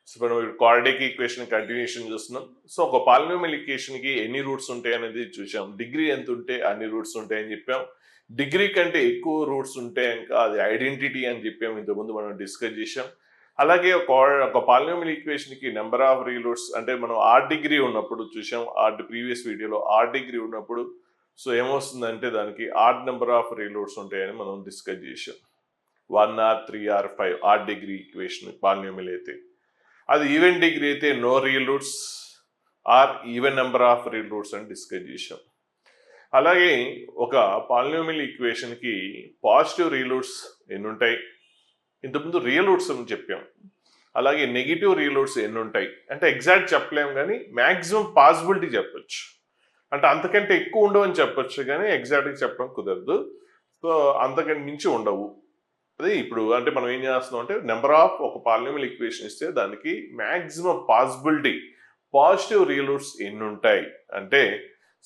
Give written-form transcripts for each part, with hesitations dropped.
So మనం quadratic equation continuation చూస్తున్నాం. So ఒక పాలినామియల్ ఈక్వేషన్కి ఎన్ని రూట్స్ ఉంటాయి అనేది చూసాం. డిగ్రీ ఎంత ఉంటే అన్ని రూట్స్ ఉంటాయని చెప్పాం. డిగ్రీ కంటే ఎక్కువ రూట్స్ ఉంటే ఇంకా అది ఐడెంటిటీ అని చెప్పాము, ఇంతకుముందు మనం డిస్కస్ చేసాం. అలాగే ఒక పాలినామియల్ ఈక్వేషన్కి నెంబర్ ఆఫ్ రియల్ రూట్స్ అంటే మనం ఆర్ డిగ్రీ ఉన్నప్పుడు చూసాం, ప్రీవియస్ వీడియోలో ఆర్ డిగ్రీ ఉన్నప్పుడు సో ఏమొస్తుందంటే దానికి odd number of real roots ఉంటాయని మనం డిస్కస్ చేసాం. 1 or 3 or 5 odd degree equation polynomial అయితే. అది ఈవెన్ డిగ్రీ అయితే no real roots or even number of real roots అని డిస్కస్ చేసాం. అలాగే ఒక పాలినామియల్ ఈక్వేషన్కి పాజిటివ్ రియల్ రూట్స్ ఎన్ని ఉంటాయి, ఇంతకుముందు రియల్ రూట్స్ అని చెప్పాం. అలాగే నెగిటివ్ రియల్ రూట్స్ ఎన్ని ఉంటాయి అంటే ఎగ్జాక్ట్ చెప్పలేము, కానీ మ్యాక్సిమం పాసిబిలిటీ చెప్పొచ్చు. అంటే అంతకంటే ఎక్కువ ఉండవని చెప్పొచ్చు, కానీ ఎగ్జాక్ట్గా చెప్పడం కుదరదు. సో అంతకంటే మించి ఉండవు. అది ఇప్పుడు అంటే మనం ఏం చేస్తున్నాం అంటే నెంబర్ ఆఫ్ ఒక పాలినామియల్ ఈక్వేషన్ ఇస్తే దానికి maximum possibility positive real roots ఎన్ని ఉంటాయి అంటే,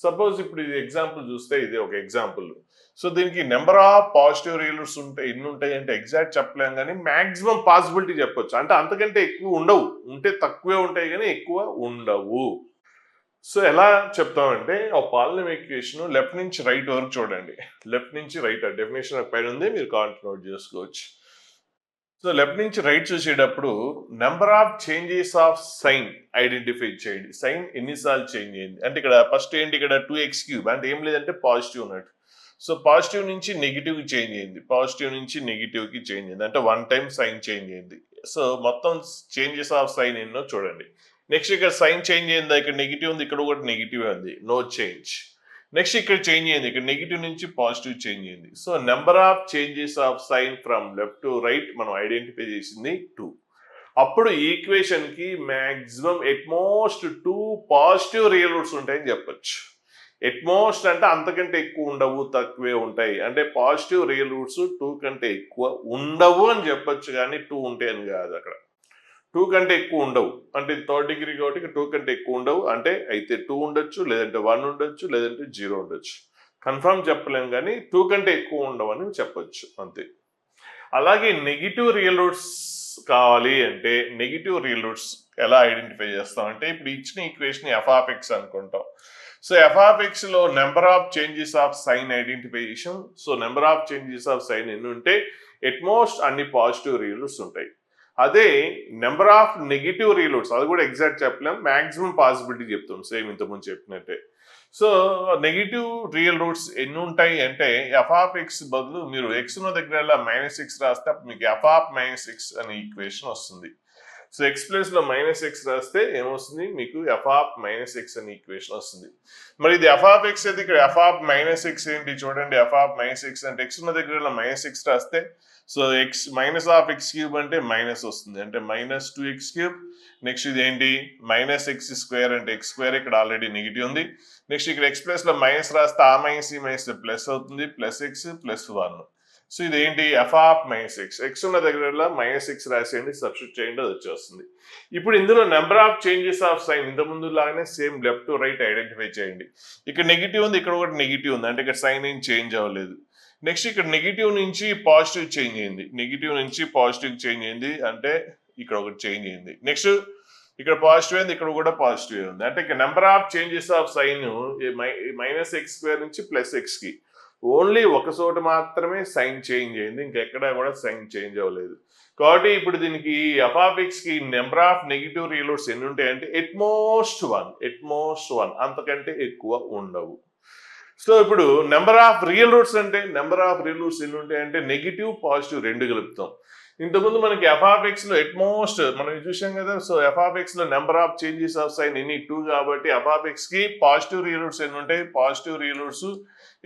సపోజ్ ఇప్పుడు ఇది ఎగ్జాంపుల్ చూస్తే ఇది ఒక ఎగ్జాంపుల్. సో దీనికి number of positive real roots ఉంటాయి ఎన్ని ఉంటాయి అంటే ఎగ్జాక్ట్ చెప్పలేం, కానీ మ్యాక్సిమం పాసిబిలిటీ చెప్పొచ్చు. అంటే అంతకంటే ఎక్కువ ఉండవు, ఉంటే తక్కువే ఉంటాయి కానీ ఎక్కువ ఉండవు. సో ఎలా చెప్తామంటే ఒక పాలినామియల్ ఈక్వేషన్ లెఫ్ట్ నుంచి రైట్ వరకు చూడండి. లెఫ్ట్ నుంచి రైట్ డెఫినేషన్ పైన ఉంది, మీరు కాంట్ నోట్ చేసుకోవచ్చు. సో లెఫ్ట్ నుంచి రైట్ చూసేటప్పుడు number of changes of sign identify చేయండి. సైన్ ఎన్నిసార్లు చేంజ్ అయింది అంటే ఇక్కడ ఫస్ట్ ఏంటి, ఇక్కడ 2x³ అంటే ఏం లేదంటే పాజిటివ్ ఉన్నట్టు. సో పాజిటివ్ నుంచి నెగిటివ్ చేంజ్ అయింది, పాజిటివ్ నుంచి నెగిటివ్కి చేంజ్ అయింది అంటే 1 టైం సైన్ చేంజ్ అయింది. సో మొత్తం చేంజెస్ ఆఫ్ సైన్ ఎన్నో చూడండి. నెక్స్ట్ ఇక్కడ సైన్ చేంజ్ అయిందా, ఇక్కడ నెగిటివ్ ఉంది, ఇక్కడ కూడా నెగిటివ్ ఉంది, నో చేంజ్. నెక్స్ట్ ఇక్కడ చేంజ్ అయింది, ఇక్కడ నెగిటివ్ నుంచి పాజిటివ్ చేంజ్ అయింది. So number of changes of sign from left to right మనం ఐడెంటిఫై చేసింది 2. అప్పుడు ఈక్వేషన్ కి maximum at most 2 positive real roots ఉంటాయని చెప్పొచ్చు. ఎట్మోస్ట్ అంటే అంతకంటే ఎక్కువ ఉండవు, తక్కువే ఉంటాయి. అంటే పాజిటివ్ రియల్ రూట్స్ 2 కంటే ఎక్కువ ఉండవు అని చెప్పొచ్చు, కానీ 2 ఉంటాయి అని కాదు. అక్కడ 2 కంటే ఎక్కువ ఉండవు అంటే థర్డ్ డిగ్రీ కాబట్టి 2 కంటే ఎక్కువ ఉండవు. అంటే అయితే 2 ఉండొచ్చు, లేదంటే 1 ఉండొచ్చు, లేదంటే 0 ఉండొచ్చు. కన్ఫర్మ్ చెప్పలేము, కానీ 2 కంటే ఎక్కువ ఉండవు అని చెప్పొచ్చు అంతే. అలాగే నెగిటివ్ రియల్ రూట్స్ కావాలి అంటే నెగిటివ్ రియల్ రూట్స్ ఎలా ఐడెంటిఫై చేస్తాం అంటే ఇప్పుడు ఇచ్చిన ఈక్వేషన్ f(x) అనుకుంటాం. సో f(x) లో number of changes of sign identify చేసాం. So number of changes of sign ఎన్ని ఉంటే ఎట్మోస్ట్ అన్ని పాజిటివ్ రియల్ రూట్స్ ఉంటాయి. అదే number of negative real roots అది కూడా ఎగ్జాక్ట్ చెప్పలేం, మ్యాక్సిమం పాసిబిలిటీ చెప్తాం సేమ్ ఇంతకుముందు చెప్పినట్టే. సో నెగిటివ్ రియల్ రూట్స్ ఎన్ని ఉంటాయి అంటే f(x) బదులు మీరు x ఉన్న దగ్గర -x రాస్తే మీకు f(-x) అనే ఈక్వేషన్ వస్తుంది. సో x ప్లేస్ లో -x రాస్తే ఏమొస్తుంది, మీకు f(-x) అనే ఈక్వేషన్ వస్తుంది. మరి ఇది f(x) అయితే ఇక్కడ f(-x) ఏంటి చూడండి. f(-x) అంటే x ఉన్న దగ్గర -x రాస్తే సో -(x³ అంటే మైనస్ వస్తుంది, అంటే -2x³. నెక్స్ట్ ఇది ఏంటి -x² అంటే x² ఇక్కడ ఆల్రెడీ నెగిటివ్ ఉంది. నెక్స్ట్ ఇక్కడ x ప్లస్ లో మైనస్ రాస్తే ఆ మైనస్ ఈ మైనస్ ప్లస్ అవుతుంది, +x+1. సో ఇది ఏంటి f(-x). x ఉన్న దగ్గర -x రాసేయండి, సబ్స్టిట్యూట్ చేయండి, అది వచ్చేస్తుంది. ఇప్పుడు ఇందులో number of changes of sign ఇంతకుముందు లాగానే same left to right identify చేయండి. ఇక్కడ నెగిటివ్ ఉంది, ఇక్కడ ఒకటి నెగిటివ్ ఉంది, అంటే ఇక్కడ సైన్ ఏం చేంజ్ అవ్వలేదు. నెక్స్ట్ ఇక్కడ నెగిటివ్ నుంచి పాజిటివ్ చేంజ్ అయింది, నెగిటివ్ నుంచి పాజిటివ్ చేంజ్ అయింది అంటే ఇక్కడ ఒకటి చేంజ్ అయింది. నెక్స్ట్ ఇక్కడ పాజిటివ్ అయింది, ఇక్కడ కూడా పాజిటివ్ ఉంది, అంటే ఇక్కడ number of changes of sign -x² నుంచి +x ఓన్లీ ఒక చోట మాత్రమే సైన్ చేంజ్ అయింది, ఇంకెక్కడా కూడా సైన్ చేంజ్ అవ్వలేదు. కాబట్టి ఇప్పుడు దీనికి f(x) కి number of negative real roots ఎన్ని ఉంటాయి అంటే ఎట్మోస్ట్ 1 అంతకంటే ఎక్కువ ఉండవు. సో ఇప్పుడు నెంబర్ ఆఫ్ రియల్ రూట్స్ అంటే నెంబర్ ఆఫ్ రియల్ రూట్స్ ఎన్ని ఉంటాయి అంటే నెగిటివ్ పాజిటివ్ రెండు కలుపుతాం. ఇంతకుముందు మనకి f(x) లో ఎట్మోస్ట్ మనం చూసాం కదా. సో f(x) లో number of changes of sign ఎన్ని 2 కాబట్టి f(x) కి పాజిటివ్ రియల్ రూట్స్ ఎన్ని ఉంటాయి, పాజిటివ్ రియల్ రూట్స్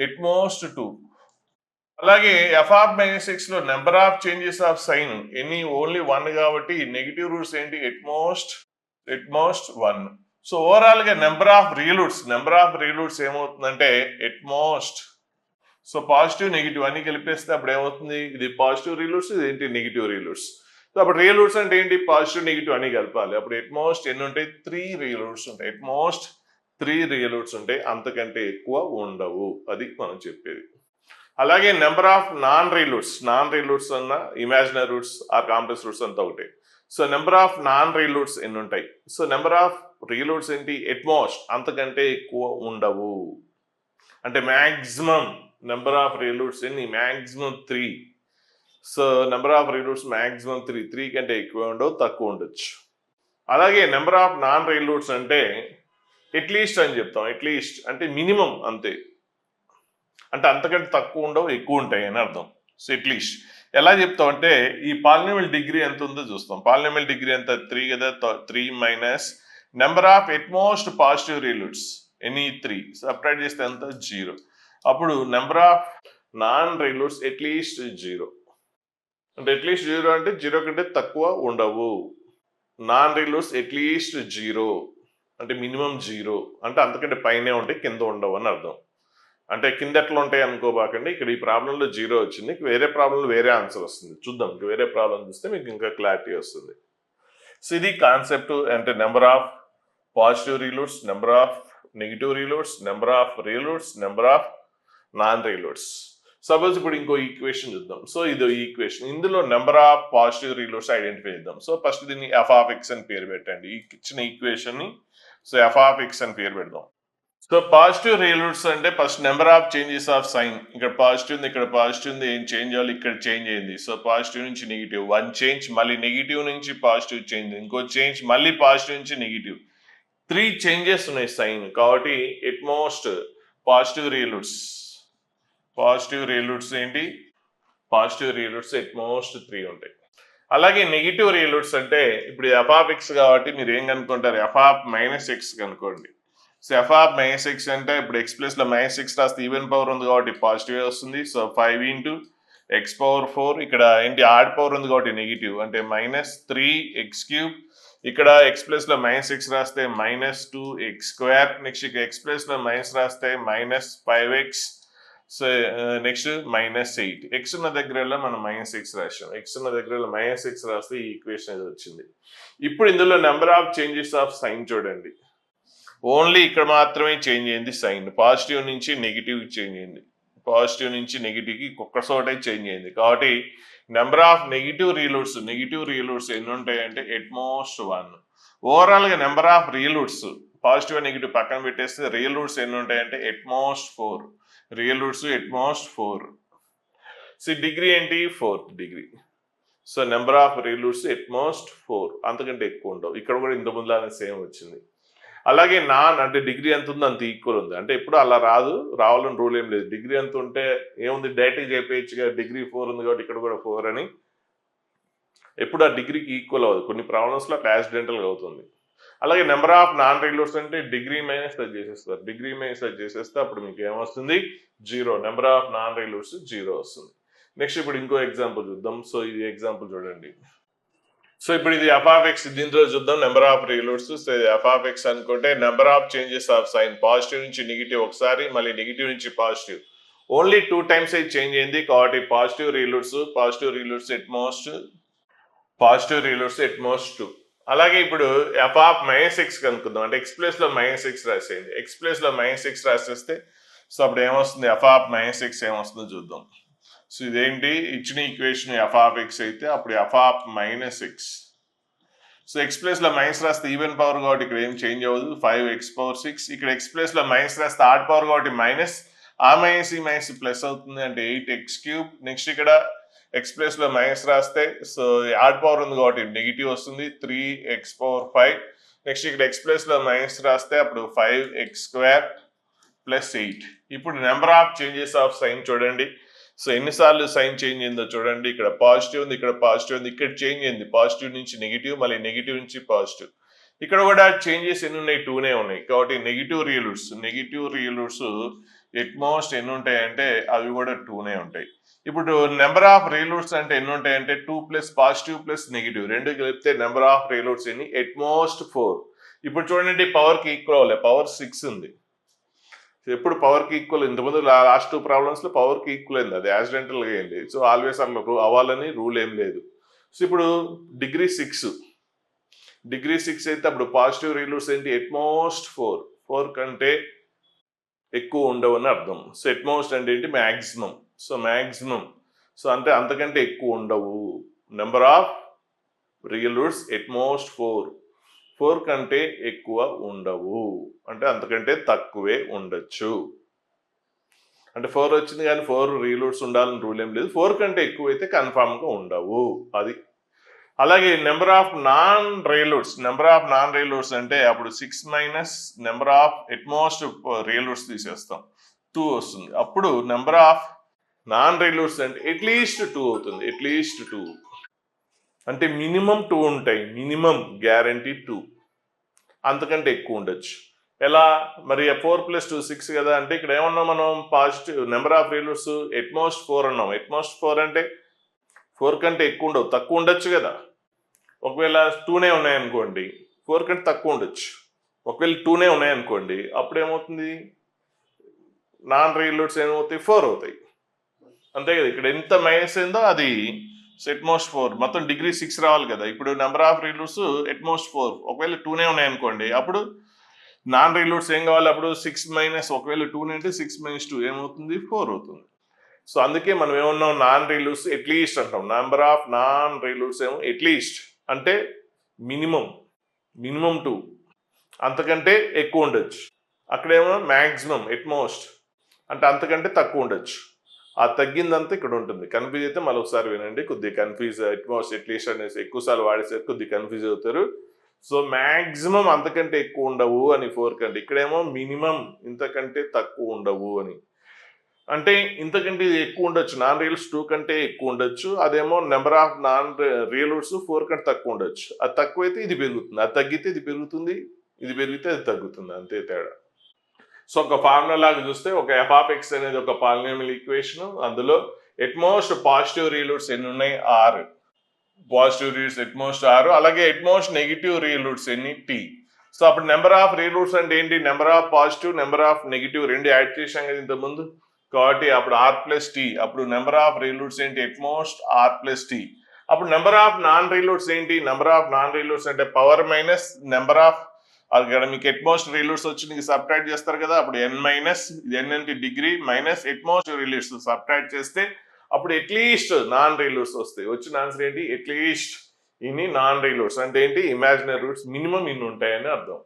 ఎట్మోస్ట్ 2. అలాగే f(-x) లో number of changes of sign ఎన్ని ఓన్లీ 1 కాబట్టి నెగిటివ్ రూట్స్ ఏంటి ఎట్మోస్ట్ 1. సో ఓవరాల్ గా నెంబర్ ఆఫ్ రియల్ రూట్స్ ఏమవుతుందంటే ఎట్మోస్ట్, సో పాజిటివ్ నెగిటివ్ అన్ని కలిపేస్తే అప్పుడు ఏమవుతుంది, ఇది పాజిటివ్ రియల్ రూట్స్, ఇది ఏంటి నెగిటివ్ రియల్ రూట్స్. సో అప్పుడు రియల్ రూట్స్ అంటే ఏంటి, పాజిటివ్ నెగిటివ్ అన్ని కలపాలి. అప్పుడు ఎట్మోస్ట్ ఎన్ని ఉంటాయి, 3 రియల్ రూట్స్ ఉంటాయి. ఎట్మోస్ట్ 3 రియల్ రూట్స్ ఉంటాయి, అంతకంటే ఎక్కువ ఉండవు, అది మనం చెప్పేది. అలాగే number of non real roots అన్న imaginary roots or complex roots అంతా ఒకటి. So number of non real roots ఎన్ని ఉంటాయి? So number of real roots ఏంటి? ఎట్ మోస్ట్ అంతకంటే ఎక్కువ ఉండవు. అంటే maximum number of real roots ఎన్ని? Maximum 3. So number of real roots maximum 3 కంటే ఎక్కువ ఉండవు, తక్కువ ఉండొచ్చు. అలాగే number of non real roots అంటే అట్లీస్ట్ అని చెప్తాం. అట్లీస్ట్ అంటే మినిమం అంతే. అంటే అంతకంటే తక్కువ ఉండవు, ఎక్కువ ఉంటాయి అని అర్థం. సో అట్లీస్ట్ ఎలా చెప్తాం అంటే ఈ పాలినామియల్ డిగ్రీ ఎంత ఉందో చూస్తాం. పాలినామియల్ డిగ్రీ ఎంత? 3 కదా. 3 minus number of at most positive real roots any 3 separate చేస్తే ఎంత? 0. అప్పుడు number of non real roots at least 0. అంటే అట్లీస్ట్ 0 అంటే 0 కంటే తక్కువ ఉండవు. నాన్ రియల్ రూట్స్ అట్లీస్ట్ 0 అంటే మినిమం 0 అంటే అంతకంటే పైనే ఉంటాయి, కింద ఉండవు అని అర్థం. అంటే కింద ఎట్లా ఉంటాయి అనుకోబాకండి. ఇక్కడ ఈ ప్రాబ్లంలో 0 వచ్చింది, వేరే ప్రాబ్లంలో వేరే ఆన్సర్ వస్తుంది. చూద్దాం, వేరే ప్రాబ్లం చూస్తే మీకు ఇంకా క్లారిటీ వస్తుంది. సో ఇది కాన్సెప్ట్. అంటే number of positive real roots, number of negative real roots, number of real roots, number of non real roots. Suppose ఇప్పుడు ఇంకో ఈక్వేషన్ చూద్దాం. సో ఇది ఈక్వేషన్, ఇందులో number of positive real roots identify చేద్దాం. So first దీన్ని F of X అని పేరు పెట్టండి. ఈ ఇచ్చిన ఈక్వేషన్ ని సో ఎఫ్ ఆఫ్ ఎక్స్ అని పేరు పెడదాం. సో పాజిటివ్ రియల్ రూట్స్ అంటే first number of changes of sign. ఇక్కడ పాజిటివ్ ఉంది, ఇక్కడ పాజిటివ్ ఉంది, ఏం చేంజ్ అవ్వాలి? ఇక్కడ చేంజ్ అయింది. సో పాజిటివ్ నుంచి నెగిటివ్ 1 చేంజ్, మళ్ళీ నెగిటివ్ నుంచి పాజిటివ్ చేంజ్, ఇంకో చేంజ్, మళ్ళీ పాజిటివ్ నుంచి నెగిటివ్, 3 చేంజెస్ ఉన్నాయి సైన్. కాబట్టి at most positive real roots, positive real roots ఏంటి? Positive real roots at most 3 ఉంటాయి. అలాగే నెగిటివ్ రియల్ రూట్స్ అంటే ఇప్పుడు ఎఫ్ ఆఫ్ ఎక్స్ కాబట్టి మీరు ఏం కనుక్కుంటారు? ఎఫ్ ఆఫ్ మైనస్ ఎక్స్ కనుక్కోండి. So f of minus X అంటే ఇప్పుడు ఎక్స్ ప్లస్ లో మైనస్ ఎక్స్ రాస్తే ఈవెన్ పవర్ ఉంది కాబట్టి పాజిటివ్ వస్తుంది. సో 5 ఇంటూ ఎక్స్ పవర్ 4, ఇక్కడ ఏంటి ఆడ్ పవర్ ఉంది కాబట్టి నెగిటివ్ అంటే మైనస్ 3 ఎక్స్ క్యూబ్. ఇక్కడ ఎక్స్ ప్లస్ లో మైనస్ ఎక్స్ రాస్తే మైనస్ 2 ఎక్స్ స్క్వేర్. నెక్స్ట్ ఇక్కడ ఎక్స్ ప్లస్ లో మైనస్ రాస్తే minus 5x. So next minus 8. X ఉన్న దగ్గరలో మనం మైనస్ ఎక్స్ రాసాం, ఎక్స్ ఉన్న దగ్గరలో మైనస్ ఎక్స్ రాస్తే ఈ ఈక్వేషన్ అనేది వచ్చింది. ఇప్పుడు ఇందులో number of changes of sign చూడండి. ఓన్లీ ఇక్కడ మాత్రమే చేంజ్ అయింది సైన్. పాజిటివ్ నుంచి నెగిటివ్ చేంజ్ అయింది, పాజిటివ్ నుంచి నెగిటివ్కి ఒక్క చోటే చేంజ్ అయింది. కాబట్టి number of negative real roots ఎన్ని ఉంటాయంటే ఎట్ మోస్ట్ 1. ఓవరాల్గా number of real roots positive negative పక్కన పెట్టేస్తే రియల్ రూట్స్ ఎన్ని ఉంటాయంటే at most 4. Real roots at most 4. So degree ఏంటి? 4th degree. So number of real roots at most 4, అంతకంటే ఎక్కువ ఉండవు. ఇక్కడ కూడా ఇంత ముందులానే సేమ్ వచ్చింది. అలాగే నాన్ అంటే డిగ్రీ ఎంత ఉందో అంత ఈక్వల్ ఉంది. అంటే ఎప్పుడు అలా రావాలని రూల్ ఏం లేదు. డిగ్రీ ఎంత ఉంటే ఏముంది, డైరెక్ట్గా చెప్పేయచ్చుగా డిగ్రీ 4 ఉంది కాబట్టి ఇక్కడ కూడా 4 అని. ఎప్పుడు ఆ డిగ్రీకి ఈక్వల్ అవ్వదు, కొన్ని ప్రాబ్లమ్స్లో అట్లా యాక్సిడెంటల్గా అవుతుంది. అలాగే number of non real roots అంటే డిగ్రీ మైనస్ అది చేసేస్తారు. డిగ్రీ మైనస్ అది చేసేస్తే అప్పుడు మీకు ఏమొస్తుంది? 0. Number of non real roots 0 వస్తుంది. నెక్స్ట్ ఇప్పుడు ఇంకో ఎగ్జాంపుల్ చూద్దాం. సో ఇది ఎగ్జాంపుల్ చూడండి. సో ఇప్పుడు ఇది ఎఫ్ ఆఫ్ ఎక్స్, దీంట్లో చూద్దాం number of real roots. So f of x అనుకుంటే number of changes of sign, positive నుంచి నెగిటివ్ ఒకసారి, మళ్ళీ నెగిటివ్ నుంచి పాజిటివ్, ఓన్లీ 2 టైమ్స్ అయితే చేంజ్ అయింది. కాబట్టి positive real roots at most 2. అలాగే ఇప్పుడు ఎఫ్ ఆఫ్ మైనస్ ఎక్స్ కనుక్కుందాం. అంటే ఎక్స్ ప్లస్ లో మైనస్ ఎక్స్ రాసేయండి. ఎక్స్ ప్లస్ లో మైనస్ ఎక్స్ రాసేస్తే సో అప్పుడు ఏమొస్తుంది? ఎఫ్ ఆఫ్ మైనస్ ఎక్స్ ఏమొస్తుందో చూద్దాం. సో ఇదేంటి? ఇచ్చిన ఈక్వేషన్ ఎఫ్ ఆఫ్ ఎక్స్ అయితే అప్పుడు F of minus X. So X plus లో మైనస్ రాస్తే ఈవెన్ పవర్ కాబట్టి ఇక్కడ ఏం చేంజ్ అవ్వదు, 5x⁴. ఇక్కడ ఎక్స్ ప్లస్ లో మైనస్ రాస్తే ఆడ్ పవర్ కాబట్టి మైనస్, ఆ మైనస్ ఈ మైనస్ ప్లస్ అవుతుంది అంటే 8x³. నెక్స్ట్ ఇక్కడ ఎక్స్ ప్లస్ లో మైనస్ రాస్తే సో ఆడ్ పవర్ ఉంది కాబట్టి నెగిటివ్ వస్తుంది, 3x⁵. నెక్స్ట్ ఇక్కడ ఎక్స్ ప్లస్ లో మైనస్ రాస్తే అప్పుడు 5x² + 8. ఇప్పుడు number of changes of sign చూడండి. సో ఎన్నిసార్లు సైన్ చేంజ్ అయిందో చూడండి. ఇక్కడ పాజిటివ్ ఉంది, ఇక్కడ పాజిటివ్ ఉంది, ఇక్కడ చేంజ్ అయింది. పాజిటివ్ నుంచి నెగిటివ్, మళ్ళీ నెగిటివ్ నుంచి పాజిటివ్. ఇక్కడ కూడా చేంజెస్ ఎన్ని ఉన్నాయి? 2నే ఉన్నాయి. కాబట్టి negative real roots at most ఎన్ని ఉంటాయంటే అవి కూడా 2నే ఉంటాయి. ఇప్పుడు నెంబర్ ఆఫ్ రియల్ రూట్స్ అంటే ఎన్ని ఉంటాయంటే 2 + పాజిటివ్ + నెగిటివ్ 2 కలిపితే నెంబర్ ఆఫ్ రియల్ రూట్స్ ఎన్ని? At most 4. ఇప్పుడు చూడండి పవర్కి ఈక్వల్ అవ్వాలి, పవర్ 6 ఉంది. ఎప్పుడు పవర్కి ఈక్వల్, ఇంతకుముందు లాస్ట్ 2 ప్రాబ్లమ్స్లో పవర్కి ఈక్వల్ అయింది, అది యాక్సిడెంటల్గా అయింది. సో ఆల్వేస్ అట్లా అవ్వాలని రూల్ ఏం లేదు. సో ఇప్పుడు డిగ్రీ 6 అయితే అప్పుడు పాజిటివ్ రియల్ రూట్స్ ఏంటి? ఎట్ మోస్ట్ 4 కంటే ఎక్కువ ఉండవు అని అర్థం. సో ఎట్ మోస్ట్ అంటే ఏంటి? మ్యాక్సిమం. సో మ్యాక్సిమం, సో అంటే అంతకంటే ఎక్కువ ఉండవు. Number of real roots at most 4 కంటే ఎక్కువ ఉండవు, అంటే అంతకంటే తక్కువే ఉండొచ్చు. అంటే 4 వచ్చింది కానీ 4 రియల్ రూట్స్ ఉండాలని రూల్ ఏం లేదు. 4 కంటే ఎక్కువ అయితే కన్ఫామ్గా ఉండవు. అది అలాగే number of non real roots అంటే అప్పుడు 6 minus number of at most real roots తీసేస్తాం, 2 వస్తుంది. అప్పుడు number of non real roots అంటే ఎట్లీస్ట్ 2 అవుతుంది. ఎట్లీస్ట్ 2 అంటే మినిమం 2 ఉంటాయి, మినిమం గ్యారంటీ 2, అంతకంటే ఎక్కువ ఉండొచ్చు. ఎలా మరి 4 + 2 6 కదా, అంటే ఇక్కడ ఏమన్నాం మనం, positive number of real roots at most 4 అన్నాం. ఎట్మోస్ట్ 4 అంటే 4 కంటే ఎక్కువ ఉండవు, తక్కువ ఉండొచ్చు కదా. ఒకవేళ 2నే ఉన్నాయనుకోండి 4 కంటే తక్కువ ఉండొచ్చు. ఒకవేళ 2నే ఉన్నాయనుకోండి అప్పుడు ఏమవుతుంది, నాన్ రియల్ రూట్స్ ఏమవుతాయి, 4 అవుతాయి, అంతే కదా. ఇక్కడ ఎంత మైనస్ అయిందో అది ఎట్మోస్ట్ 4, మొత్తం డిగ్రీ 6 రావాలి కదా. ఇప్పుడు number of real roots at most 4, ఒకవేళ 2నే ఉన్నాయనుకోండి అప్పుడు నాన్ రియల్ రూట్స్ ఏం కావాలి, అప్పుడు 6 మైనస్, ఒకవేళ 2 అంటే 6 - 2 ఏమవుతుంది, 4 అవుతుంది. సో అందుకే మనం ఏమన్నాం, నాన్ రియల్ రూట్స్ ఎట్లీస్ట్ అంటాం. Number of non real roots ఏమో ఎట్లీస్ట్ అంటే మినిమం 2, అంతకంటే ఎక్కువ ఉండొచ్చు. అక్కడేమో మ్యాక్సిమం ఎట్మోస్ట్ అంటే అంతకంటే తక్కువ ఉండొచ్చు. ఆ తగ్గిందంతా ఇక్కడ ఉంటుంది. కన్ఫ్యూజ్ అయితే మళ్ళీ ఒకసారి వినండి, కొద్దిగా కన్ఫ్యూజ్, ఎట్మోస్ట్ ఎట్లీస్ట్ అనేసి ఎక్కువసార్లు వాడేసరికి కొద్దిగా కన్ఫ్యూజ్ అవుతారు. సో మ్యాక్సిమం అంతకంటే ఎక్కువ ఉండవు అని 4 కంటే, ఇక్కడేమో మినిమం ఇంతకంటే తక్కువ ఉండవు అని. అంటే ఇంతకంటే ఎక్కువ ఉండొచ్చు, నాన్ రియల్స్ 2 కంటే ఎక్కువ ఉండొచ్చు, అదేమో number of non real roots 4 కంటే తక్కువ ఉండొచ్చు. అది తక్కువైతే ఇది పెరుగుతుంది, అది తగ్గితే ఇది పెరుగుతుంది, ఇది పెరిగితే అది తగ్గుతుంది, అంతే తేడా. సో ఒక ఫార్ములా లాగా చూస్తే ఒక f(x) అనేది ఒక పాలినామియల్ ఈక్వేషన్. అందులో ఎట్మోస్ట్ పాజిటివ్ రియల్ రూట్స్ ఎన్ని ఉన్నాయి, 6 పాజిటివ్ రూట్స్ ఎట్మోస్ట్ 6, అలాగే ఎట్మోస్ట్ నెగిటివ్ రియల్ రూట్స్ ఎన్ని, t. సో అప్పుడు నెంబర్ ఆఫ్ రియల్ రూట్స్ అంటే ఏంటి, number of positive number of negative రెండు యాడ్ చేసాం కదా ఇంతకుముందు, కాబట్టి అప్పుడు r+t. అప్పుడు నెంబర్ ఆఫ్ రియల్ రూట్స్ ఏంటి, ఎట్మోస్ట్ r+t. అప్పుడు number of non real roots ఏంటి, number of non real roots అంటే పవర్ మైనస్ నెంబర్ ఆఫ్, అక్కడ మీకు ఎట్మోస్ట్ రియల్ రూట్స్ వచ్చి నీకు సబ్ట్రాక్ట్ చేస్తారు కదా, అప్పుడు n మైనస్ n అంటే degree minus at most real roots subtract చేస్తే అప్పుడు ఎట్లీస్ట్ నాన్ రియల్ రూట్స్ వస్తాయి. వచ్చిన ఆన్సర్ ఏంటి, ఎట్లీస్ట్ ఇన్ని నాన్ రియల్ రూట్స్ అంటే ఏంటి, ఇమాజినరీ రూట్స్ మినిమం ఇన్ని ఉంటాయని అర్థం.